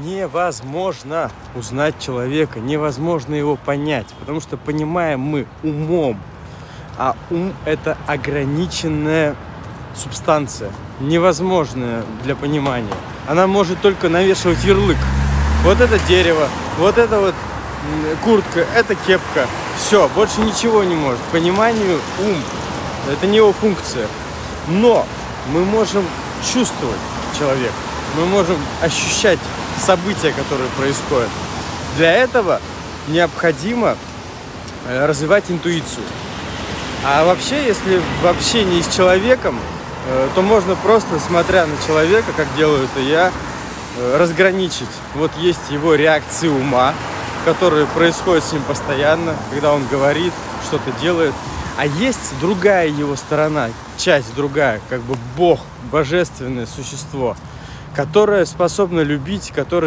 невозможно узнать человека, невозможно его понять, потому что понимаем мы умом, а ум – это ограниченная субстанция, невозможная для понимания. Она может только навешивать ярлык. Вот это дерево, вот это вот куртка, это кепка. Все, больше ничего не может. Пониманию ум – это не его функция. Но мы можем чувствовать человека, мы можем ощущать события, которые происходят. Для этого необходимо развивать интуицию. А вообще, если в общении с человеком, то можно просто, смотря на человека, как делаю это я, разграничить. Вот есть его реакции ума, которые происходят с ним постоянно, когда он говорит, что-то делает. А есть другая его сторона, часть другая, как бы Бог, божественное существо, которое способно любить, которое